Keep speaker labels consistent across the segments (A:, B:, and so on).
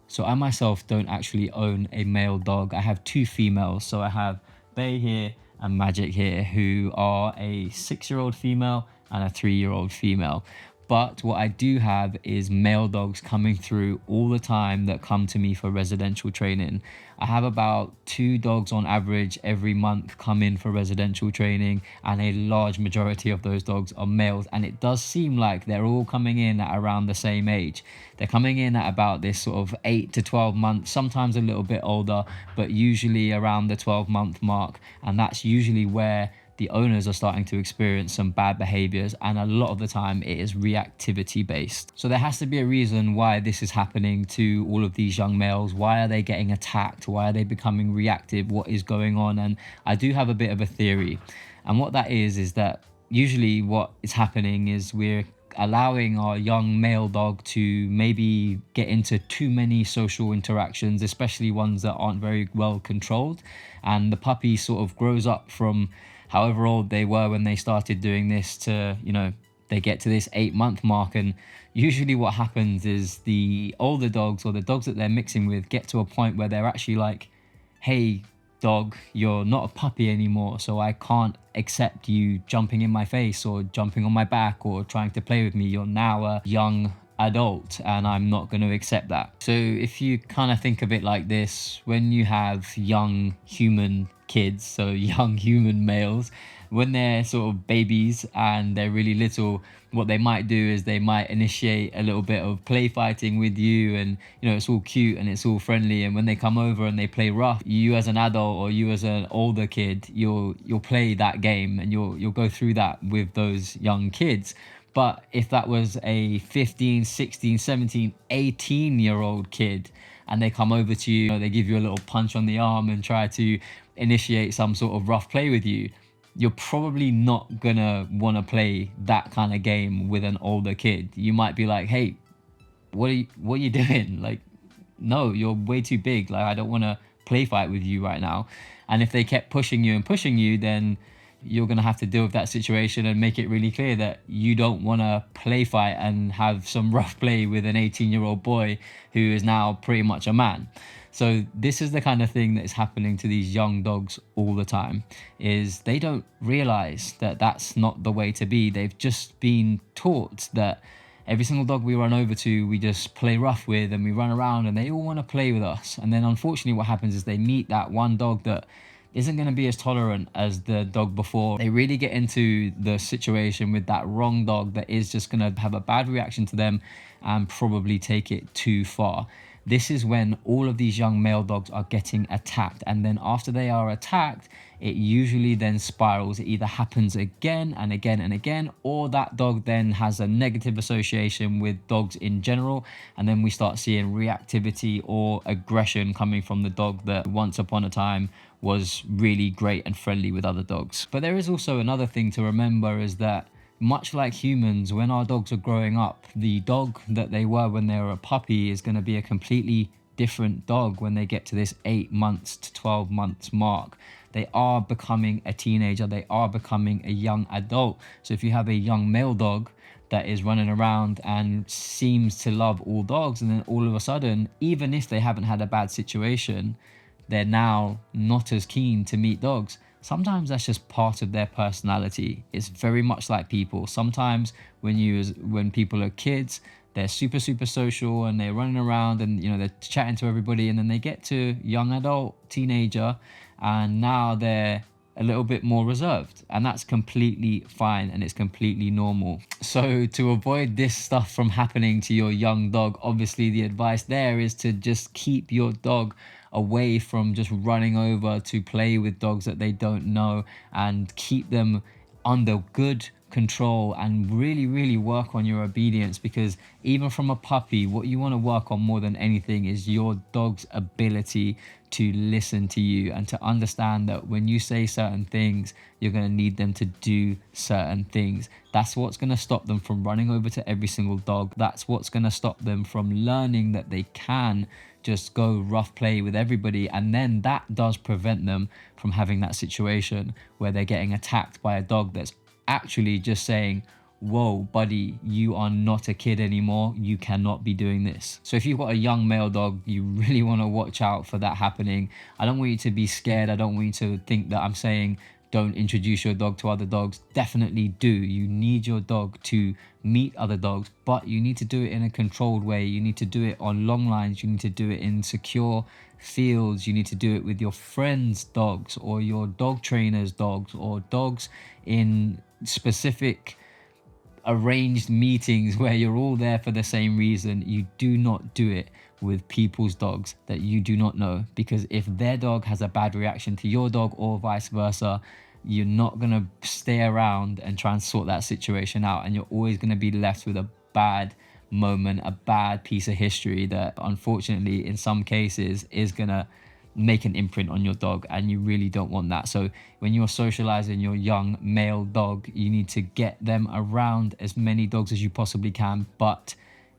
A: So I myself don't actually own a male dog. I have two females. So I have Bay here and Magic here, who are a 6-year-old female and a 3-year-old female. But what I do have is male dogs coming through all the time that come to me for residential training. I have about 2 dogs on average every month come in for residential training, and a large majority of those dogs are males. And it does seem like they're all coming in at around the same age. They're coming in at about this sort of 8 to 12 months, sometimes a little bit older, but usually around the 12-month mark. And that's usually where the owners are starting to experience some bad behaviors, and a lot of the time it is reactivity based. So there has to be a reason why this is happening to all of these young males. Why are they getting attacked? Why are they becoming reactive? What is going on? And I do have a bit of a theory, and what that is that usually what is happening is we're allowing our young male dog to maybe get into too many social interactions, especially ones that aren't very well controlled, and the puppy sort of grows up from however old they were when they started doing this to, they get to this 8-month mark. And usually what happens is the older dogs, or the dogs that they're mixing with, get to a point where they're actually like, hey, dog, you're not a puppy anymore, so I can't accept you jumping in my face or jumping on my back or trying to play with me. You're now a young adult and I'm not going to accept that. So if you kind of think of it like this, when you have young human kids, so young human males, when they're sort of babies and they're really little, what they might do is they might initiate a little bit of play fighting with you, and it's all cute and it's all friendly. And when they come over and they play rough, you as an adult or you as an older kid, you'll play that game and you'll go through that with those young kids. But if that was a 15, 16, 17, 18-year-old kid and they come over to you, they give you a little punch on the arm and try to initiate some sort of rough play with you, you're probably not gonna want to play that kind of game with an older kid. You might be like, hey, what are you doing? Like, no, you're way too big. Like, I don't want to play fight with you right now. And if they kept pushing you, then you're going to have to deal with that situation and make it really clear that you don't want to play fight and have some rough play with an 18-year-old boy who is now pretty much a man. So this is the kind of thing that is happening to these young dogs all the time, is they don't realize that that's not the way to be. They've just been taught that every single dog we run over to, we just play rough with and we run around and they all want to play with us. And then unfortunately what happens is they meet that one dog that isn't going to be as tolerant as the dog before. They really get into the situation with that wrong dog that is just going to have a bad reaction to them and probably take it too far. This is when all of these young male dogs are getting attacked. And then after they are attacked, it usually then spirals. It either happens again and again and again, or that dog then has a negative association with dogs in general. And then we start seeing reactivity or aggression coming from the dog that once upon a time was really great and friendly with other dogs. But there is also another thing to remember, is that much like humans, when our dogs are growing up, the dog that they were when they were a puppy is going to be a completely different dog when they get to this 8 months to 12 months mark. They are becoming a teenager, they are becoming a young adult. So if you have a young male dog that is running around and seems to love all dogs, and then all of a sudden, even if they haven't had a bad situation, they're now not as keen to meet dogs. Sometimes that's just part of their personality. It's very much like people. Sometimes when people are kids, they're super social and they're running around and they're chatting to everybody, and then they get to young adult, teenager, and now they're a little bit more reserved, and that's completely fine and it's completely normal. So to avoid this stuff from happening to your young dog, obviously the advice there is to just keep your dog away from just running over to play with dogs that they don't know, and keep them under good control and really work on your obedience. Because even from a puppy, what you want to work on more than anything is your dog's ability to listen to you and to understand that when you say certain things, you're going to need them to do certain things. That's what's going to stop them from running over to every single dog. That's what's going to stop them from learning that they can just go rough play with everybody. And then that does prevent them from having that situation where they're getting attacked by a dog that's actually just saying, whoa, buddy, you are not a kid anymore. You cannot be doing this. So if you've got a young male dog, you really want to watch out for that happening. I don't want you to be scared. I don't want you to think that I'm saying don't introduce your dog to other dogs. Definitely do. You need your dog to meet other dogs, but you need to do it in a controlled way. You need to do it on long lines. You need to do it in secure fields. You need to do it with your friends' dogs or your dog trainers' dogs or dogs in specific arranged meetings where you're all there for the same reason. You do not do it with people's dogs that you do not know, because if their dog has a bad reaction to your dog or vice versa, you're not going to stay around and try and sort that situation out, and you're always going to be left with a bad moment, a bad piece of history that unfortunately in some cases is going to make an imprint on your dog, and you really don't want that. So when you're socializing your young male dog, you need to get them around as many dogs as you possibly can, but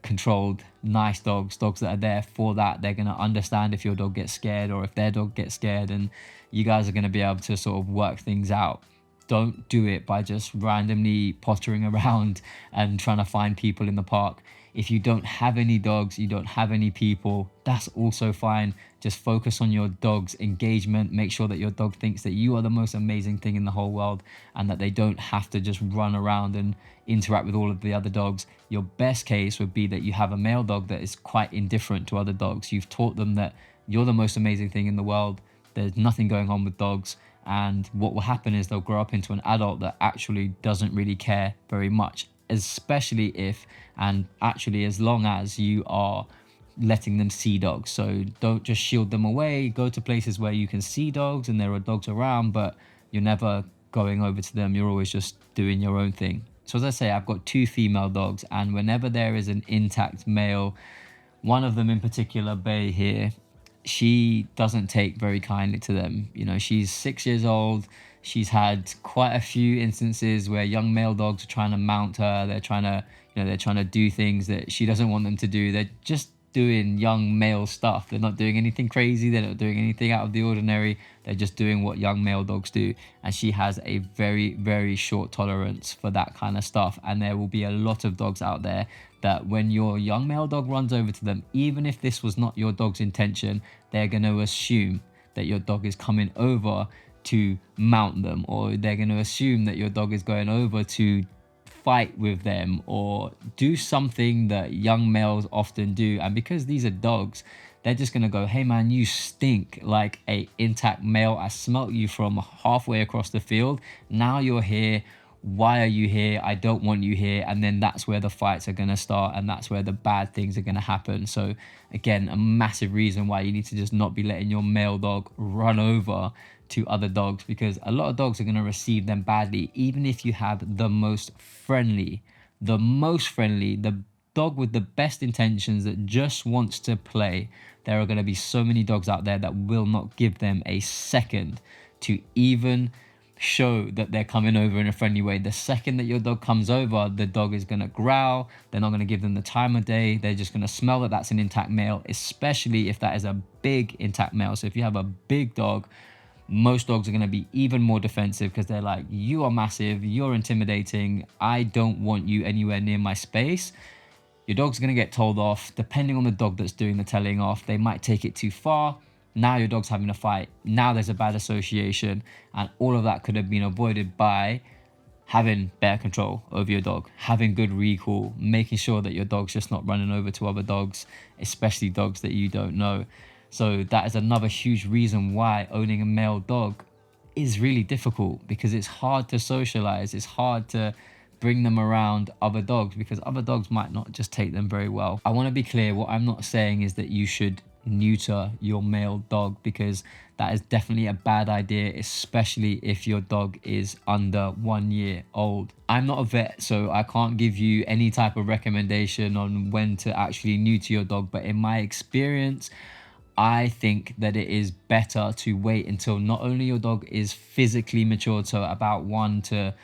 A: controlled, nice dogs that are there for that. They're going to understand if your dog gets scared or if their dog gets scared, and you guys are going to be able to sort of work things out. Don't do it by just randomly pottering around and trying to find people in the park. If you don't have any dogs, you don't have any people, that's also fine. Just focus on your dog's engagement. Make sure that your dog thinks that you are the most amazing thing in the whole world, and that they don't have to just run around and interact with all of the other dogs. Your best case would be that you have a male dog that is quite indifferent to other dogs. You've taught them that you're the most amazing thing in the world. There's nothing going on with dogs. And what will happen is they'll grow up into an adult that actually doesn't really care very much, especially if, and actually as long as you are letting them see dogs. So don't just shield them away. Go to places where you can see dogs and there are dogs around, but you're never going over to them. You're always just doing your own thing. So as I say, I've got 2 female dogs, and whenever there is an intact male, one of them in particular, Bay here, she doesn't take very kindly to them. You know, she's 6 years old. She's had quite a few instances where young male dogs are trying to mount her. They're trying to do things that she doesn't want them to do. They're just doing young male stuff. They're not doing anything crazy. They're not doing anything out of the ordinary. They're just doing what young male dogs do. And she has a very, very short tolerance for that kind of stuff. And there will be a lot of dogs out there that when your young male dog runs over to them, even if this was not your dog's intention, they're going to assume that your dog is coming over to mount them, or they're going to assume that your dog is going over to fight with them or do something that young males often do. And because these are dogs, they're just going to go, hey man, you stink like a intact male. I smelt you from halfway across the field. Now you're here. Why are you here? I don't want you here. And then that's where the fights are going to start, and that's where the bad things are going to happen. So again, a massive reason why you need to just not be letting your male dog run over to other dogs, because a lot of dogs are going to receive them badly. Even if you have the most friendly, the dog with the best intentions that just wants to play, there are going to be so many dogs out there that will not give them a second to even show that they're coming over in a friendly way. The second that your dog comes over, the dog is going to growl. They're not going to give them the time of day. They're just going to smell that that's an intact male, especially if that is a big intact male. So if you have a big dog, most dogs are going to be even more defensive, because they're like, you are massive, you're intimidating, I don't want you anywhere near my space. Your dog's going to get told off. Depending on the dog that's doing the telling off, they might take it too far. Now your dog's having a fight. Now there's a bad association, and all of that could have been avoided by having better control over your dog, having good recall, making sure that your dog's just not running over to other dogs, especially dogs that you don't know. So that is another huge reason why owning a male dog is really difficult, because it's hard to socialize. It's hard to bring them around other dogs, because other dogs might not just take them very well. I want to be clear, what I'm not saying is that you should neuter your male dog, because that is definitely a bad idea, especially if your dog is under 1 year old. I'm not a vet, so I can't give you any type of recommendation on when to actually neuter your dog, but in my experience, I think that it is better to wait until not only your dog is physically matured, so about 1 to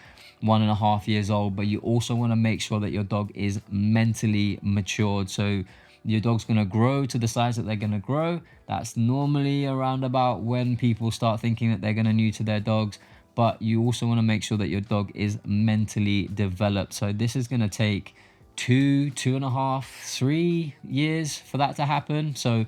A: 1.5 years old, but you also want to make sure that your dog is mentally matured. So your dog's going to grow to the size that they're going to grow. That's normally around about when people start thinking that they're going to neuter their dogs. but you also want to make sure that your dog is mentally developed. So this is going to take 2.5, 3 years for that to happen. So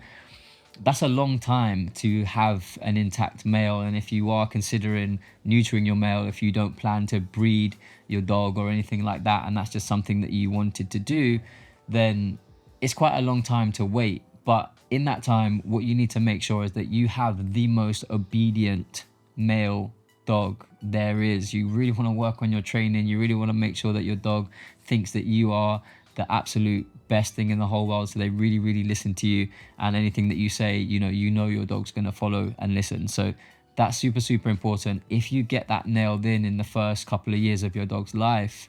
A: that's a long time to have an intact male. And if you are considering neutering your male, if you don't plan to breed your dog or anything like that, and that's just something that you wanted to do, then it's quite a long time to wait. But in that time, what you need to make sure is that you have the most obedient male dog there is. You really want to work on your training. You really want to make sure that your dog thinks that you are the absolute best thing in the whole world, so they really listen to you, and anything that you say, you know your dog's going to follow and listen. So that's super important. If you get that nailed in the first couple of years of your dog's life,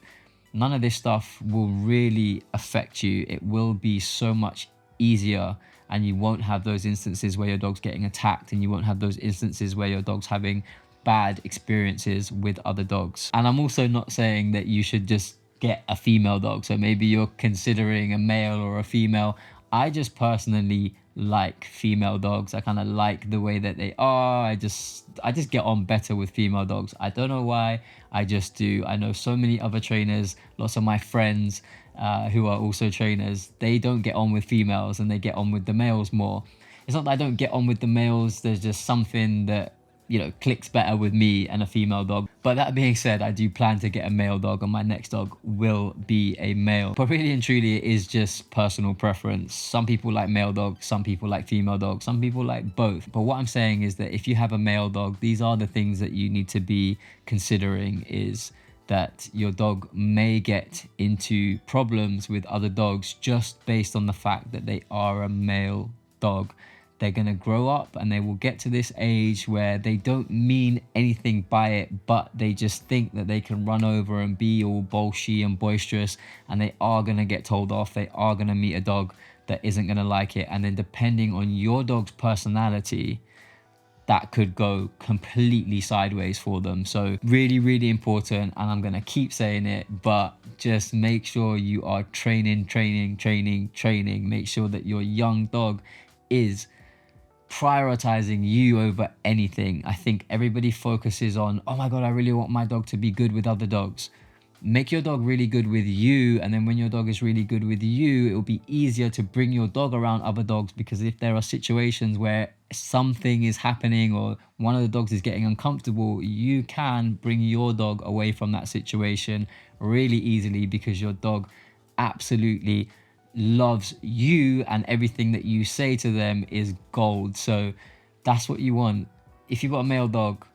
A: none of this stuff will really affect you. It will be so much easier, and you won't have those instances where your dog's getting attacked, and you won't have those instances where your dog's having bad experiences with other dogs. And I'm also not saying that you should just get a female dog. So maybe you're considering a male or a female. I just personally like female dogs. I kind of like the way that they are. I just get on better with female dogs. I don't know why, I just do. I know so many other trainers, lots of my friends who are also trainers, they don't get on with females and they get on with the males more. It's not that I don't get on with the males, there's just something that clicks better with me and a female dog. But that being said, I do plan to get a male dog, and my next dog will be a male. But really and truly, it is just personal preference. Some people like male dogs, some people like female dogs, some people like both. But what I'm saying is that if you have a male dog, these are the things that you need to be considering, is that your dog may get into problems with other dogs just based on the fact that they are a male dog. They're going to grow up and they will get to this age where they don't mean anything by it, but they just think that they can run over and be all bolshy and boisterous, and they are going to get told off. They are going to meet a dog that isn't going to like it. And then depending on your dog's personality, that could go completely sideways for them. So really important, and I'm going to keep saying it, but just make sure you are training. Make sure that your young dog is prioritizing you over anything. I think everybody focuses on, oh my God, I really want my dog to be good with other dogs. Make your dog really good with you, and then when your dog is really good with you, it will be easier to bring your dog around other dogs, because if there are situations where something is happening or one of the dogs is getting uncomfortable, you can bring your dog away from that situation really easily, because your dog absolutely loves you and everything that you say to them is gold. So that's what you want. If you've got a male dog,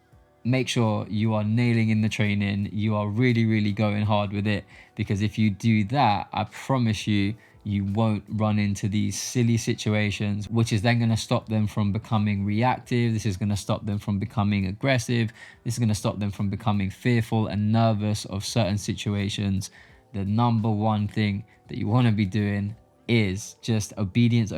A: make sure you are nailing in the training. You are really going hard with it, because if you do that, I promise you, you won't run into these silly situations, which is then going to stop them from becoming reactive. This is going to stop them from becoming aggressive. This is going to stop them from becoming fearful and nervous of certain situations. The number one thing that you want to be doing is just obedience,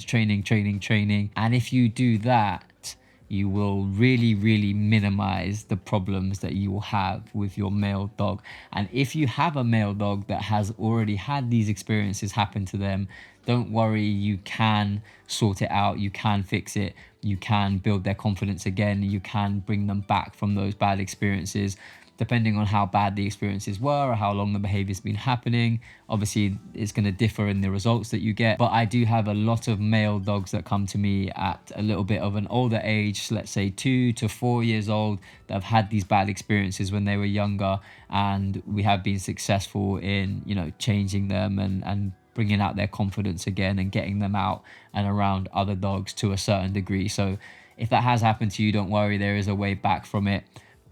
A: training. And if you do that, you will really minimize the problems that you will have with your male dog. And if you have a male dog that has already had these experiences happen to them, don't worry, you can sort it out, you can fix it, you can build their confidence again, you can bring them back from those bad experiences, depending on how bad the experiences were or how long the behavior's been happening. Obviously, it's going to differ in the results that you get. But I do have a lot of male dogs that come to me at a little bit of an older age, let's say 2 to 4 years old, that have had these bad experiences when they were younger. And we have been successful in, changing them and bringing out their confidence again and getting them out and around other dogs to a certain degree. So if that has happened to you, don't worry, there is a way back from it.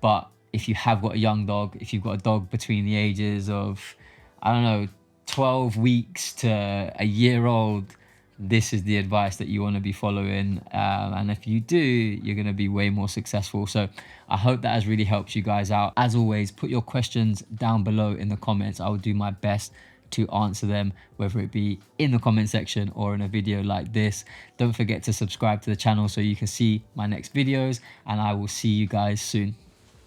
A: But if you have got a young dog, if you've got a dog between the ages of, 12 weeks to a year old, this is the advice that you want to be following. And if you do, you're going to be way more successful. So I hope that has really helped you guys out. As always, put your questions down below in the comments. I will do my best to answer them, whether it be in the comment section or in a video like this. Don't forget to subscribe to the channel so you can see my next videos, and I will see you guys soon.